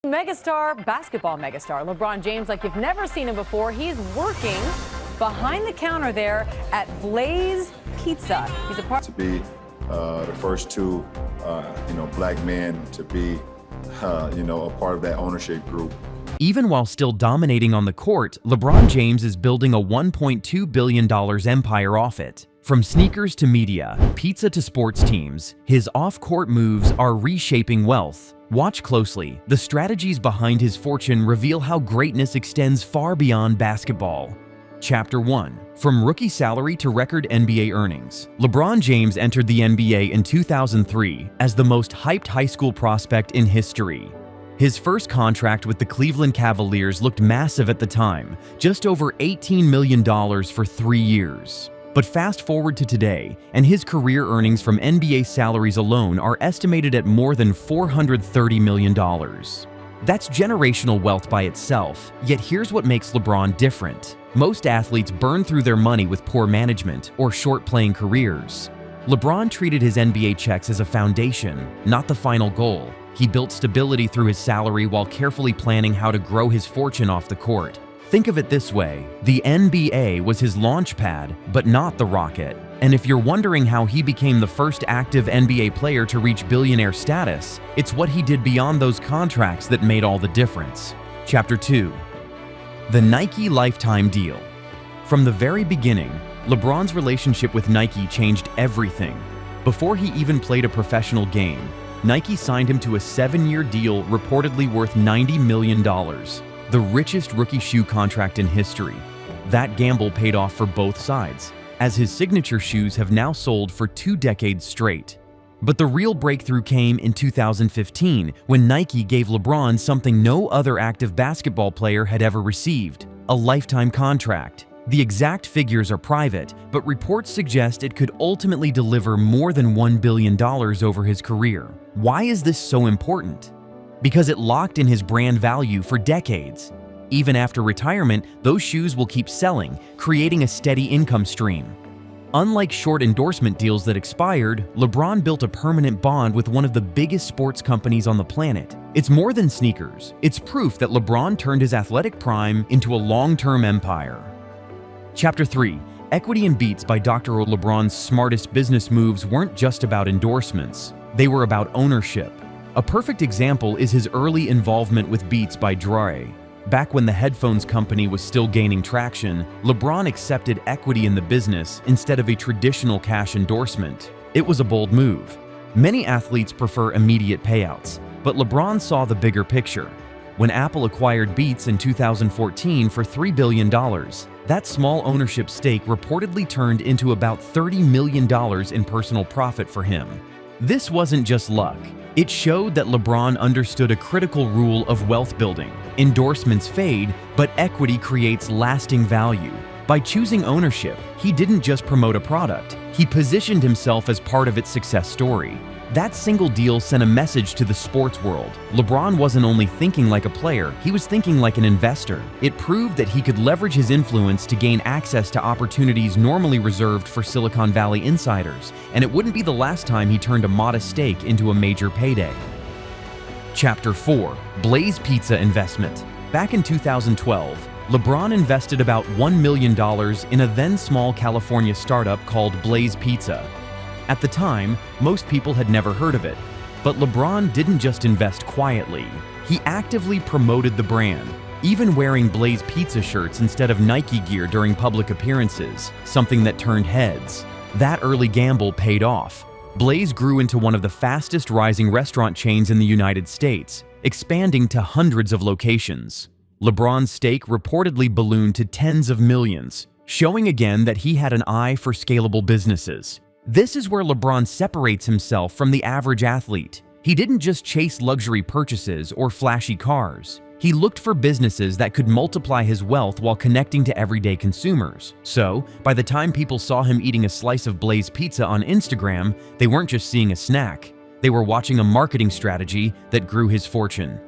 Megastar, basketball megastar, LeBron James, like you've never seen him before. He's working behind the counter there at Blaze Pizza. He's a part to be the first two, black men to be, a part of that ownership group. Even while still dominating on the court, LeBron James is building a $1.2 billion empire off it. From sneakers to media, pizza to sports teams, his off-court moves are reshaping wealth. Watch closely. The strategies behind his fortune reveal how greatness extends far beyond basketball. Chapter 1. From rookie salary to record NBA earnings. LeBron James entered the NBA in 2003 as the most hyped high school prospect in history. His first contract with the Cleveland Cavaliers looked massive at the time, just over $18 million for 3 years. But fast forward to today, and his career earnings from NBA salaries alone are estimated at more than $430 million. That's generational wealth by itself, yet here's what makes LeBron different. Most athletes burn through their money with poor management or short playing careers. LeBron treated his NBA checks as a foundation, not the final goal. He built stability through his salary while carefully planning how to grow his fortune off the court. Think of it this way, the NBA was his launch pad, but not the rocket. And if you're wondering how he became the first active NBA player to reach billionaire status, it's what he did beyond those contracts that made all the difference. Chapter 2. The Nike Lifetime Deal. From the very beginning, LeBron's relationship with Nike changed everything. Before he even played a professional game, Nike signed him to a 7-year deal reportedly worth $90 million. The richest rookie shoe contract in history. That gamble paid off for both sides, as his signature shoes have now sold for 2 decades straight. But the real breakthrough came in 2015 when Nike gave LeBron something no other active basketball player had ever received, a lifetime contract. The exact figures are private, but reports suggest it could ultimately deliver more than $1 billion over his career. Why is this so important? Because it locked in his brand value for decades. Even after retirement, those shoes will keep selling, creating a steady income stream. Unlike short endorsement deals that expired, LeBron built a permanent bond with one of the biggest sports companies on the planet. It's more than sneakers. It's proof that LeBron turned his athletic prime into a long-term empire. Chapter 3. Equity and Beats by Dr. LeBron's smartest business moves weren't just about endorsements. They were about ownership. A perfect example is his early involvement with Beats by Dre. Back when the headphones company was still gaining traction, LeBron accepted equity in the business instead of a traditional cash endorsement. It was a bold move. Many athletes prefer immediate payouts, but LeBron saw the bigger picture. When Apple acquired Beats in 2014 for $3 billion, that small ownership stake reportedly turned into about $30 million in personal profit for him. This wasn't just luck. It showed that LeBron understood a critical rule of wealth building. Endorsements fade, but equity creates lasting value. By choosing ownership, he didn't just promote a product, he positioned himself as part of its success story. That single deal sent a message to the sports world. LeBron wasn't only thinking like a player, he was thinking like an investor. It proved that he could leverage his influence to gain access to opportunities normally reserved for Silicon Valley insiders, and it wouldn't be the last time he turned a modest stake into a major payday. Chapter 4. Blaze Pizza Investment. Back in 2012, LeBron invested about $1 million in a then-small California startup called Blaze Pizza. At the time, most people had never heard of it. But LeBron didn't just invest quietly. He actively promoted the brand, even wearing Blaze Pizza shirts instead of Nike gear during public appearances, something that turned heads. That early gamble paid off. Blaze grew into one of the fastest rising restaurant chains in the United States, expanding to hundreds of locations. LeBron's stake reportedly ballooned to tens of millions, showing again that he had an eye for scalable businesses. This is where LeBron separates himself from the average athlete. He didn't just chase luxury purchases or flashy cars. He looked for businesses that could multiply his wealth while connecting to everyday consumers. So, by the time people saw him eating a slice of Blaze Pizza on Instagram, they weren't just seeing a snack. They were watching a marketing strategy that grew his fortune.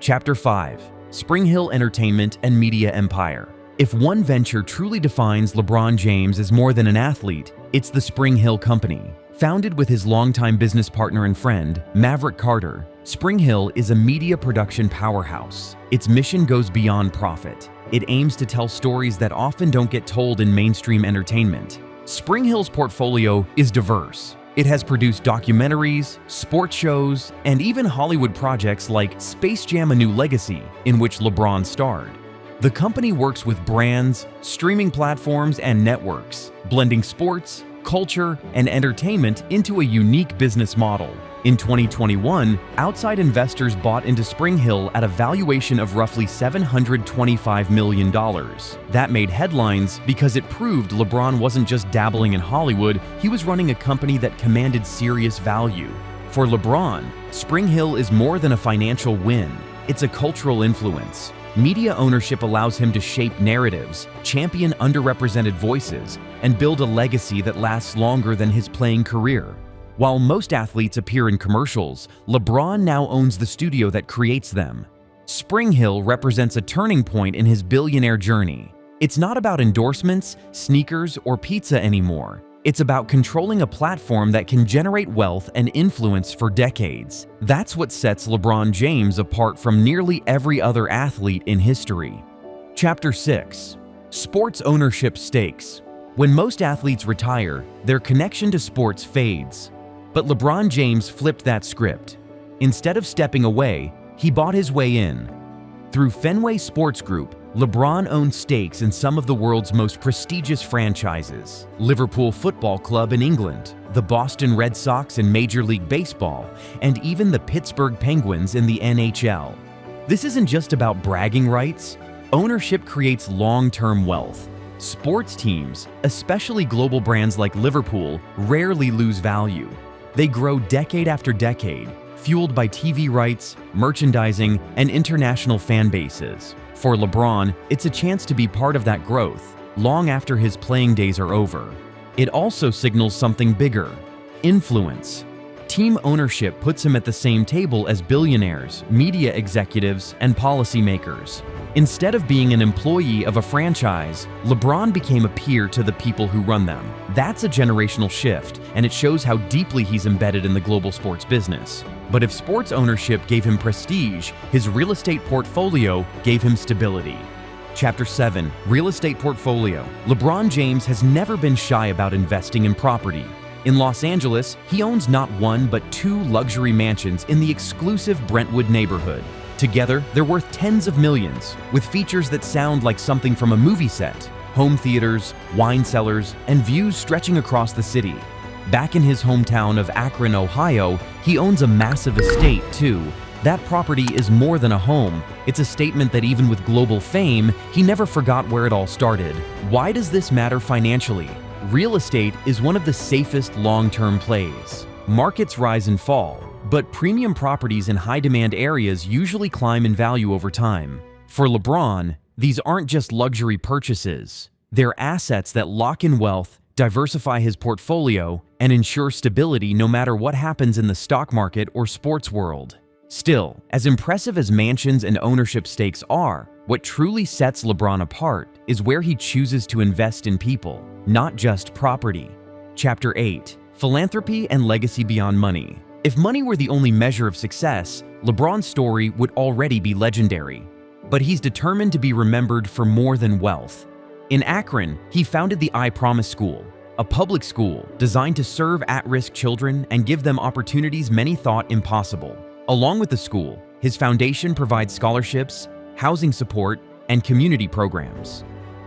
Chapter 5. Spring Hill Entertainment and Media Empire. If one venture truly defines LeBron James as more than an athlete, it's the Spring Hill Company. Founded with his longtime business partner and friend, Maverick Carter, Spring Hill is a media production powerhouse. Its mission goes beyond profit. It aims to tell stories that often don't get told in mainstream entertainment. Spring Hill's portfolio is diverse. It has produced documentaries, sports shows, and even Hollywood projects like Space Jam: A New Legacy, in which LeBron starred. The company works with brands, streaming platforms, and networks, blending sports, culture, and entertainment into a unique business model. In 2021, outside investors bought into Spring Hill at a valuation of roughly $725 million. That made headlines because it proved LeBron wasn't just dabbling in Hollywood, he was running a company that commanded serious value. For LeBron, Spring Hill is more than a financial win. It's a cultural influence. Media ownership allows him to shape narratives, champion underrepresented voices, and build a legacy that lasts longer than his playing career. While most athletes appear in commercials, LeBron now owns the studio that creates them. Spring Hill represents a turning point in his billionaire journey. It's not about endorsements, sneakers, or pizza anymore. It's about controlling a platform that can generate wealth and influence for decades. That's what sets LeBron James apart from nearly every other athlete in history. Chapter 6. Sports Ownership Stakes. When most athletes retire, their connection to sports fades. But LeBron James flipped that script. Instead of stepping away, he bought his way in. Through Fenway Sports Group, LeBron owns stakes in some of the world's most prestigious franchises: Liverpool Football Club in England, the Boston Red Sox in Major League Baseball, and even the Pittsburgh Penguins in the NHL. This isn't just about bragging rights. Ownership creates long-term wealth. Sports teams, especially global brands like Liverpool, rarely lose value. They grow decade after decade, fueled by TV rights, merchandising, and international fan bases. For LeBron, it's a chance to be part of that growth, long after his playing days are over. It also signals something bigger: influence. Team ownership puts him at the same table as billionaires, media executives, and policymakers. Instead of being an employee of a franchise, LeBron became a peer to the people who run them. That's a generational shift, and it shows how deeply he's embedded in the global sports business. But if sports ownership gave him prestige, his real estate portfolio gave him stability. Chapter 7. Real Estate Portfolio. LeBron James has never been shy about investing in property. In Los Angeles, he owns not one but 2 luxury mansions in the exclusive Brentwood neighborhood. Together, they're worth tens of millions, with features that sound like something from a movie set: home theaters, wine cellars, and views stretching across the city. Back in his hometown of Akron, Ohio, he owns a massive estate too. That property is more than a home. It's a statement that even with global fame, he never forgot where it all started. Why does this matter financially? Real estate is one of the safest long-term plays. Markets rise and fall, but premium properties in high-demand areas usually climb in value over time. For LeBron, these aren't just luxury purchases. They're assets that lock in wealth, diversify his portfolio, and ensure stability no matter what happens in the stock market or sports world. Still, as impressive as mansions and ownership stakes are, what truly sets LeBron apart is where he chooses to invest in people, not just property. Chapter 8. Philanthropy and Legacy Beyond Money. If money were the only measure of success, LeBron's story would already be legendary. But he's determined to be remembered for more than wealth. In Akron, he founded the I Promise School, a public school designed to serve at-risk children and give them opportunities many thought impossible. Along with the school, his foundation provides scholarships, housing support, and community programs.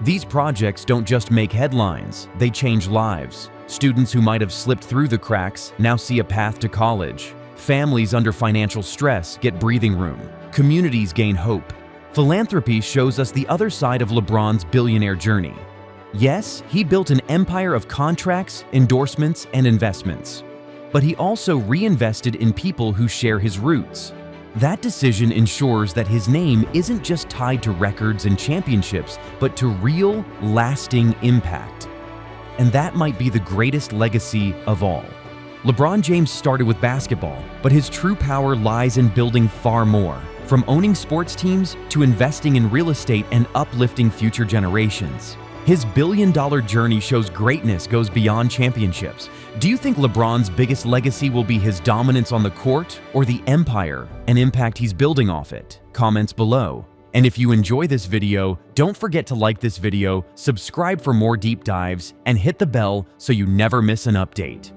These projects don't just make headlines, they change lives. Students who might have slipped through the cracks now see a path to college. Families under financial stress get breathing room. Communities gain hope. Philanthropy shows us the other side of LeBron's billionaire journey. Yes, he built an empire of contracts, endorsements, and investments. But he also reinvested in people who share his roots. That decision ensures that his name isn't just tied to records and championships, but to real, lasting impact. And that might be the greatest legacy of all. LeBron James started with basketball, but his true power lies in building far more. From owning sports teams to investing in real estate and uplifting future generations. His billion-dollar journey shows greatness goes beyond championships. Do you think LeBron's biggest legacy will be his dominance on the court or the empire and impact he's building off it? Comments below. And if you enjoy this video, don't forget to like this video, subscribe for more deep dives, and hit the bell so you never miss an update.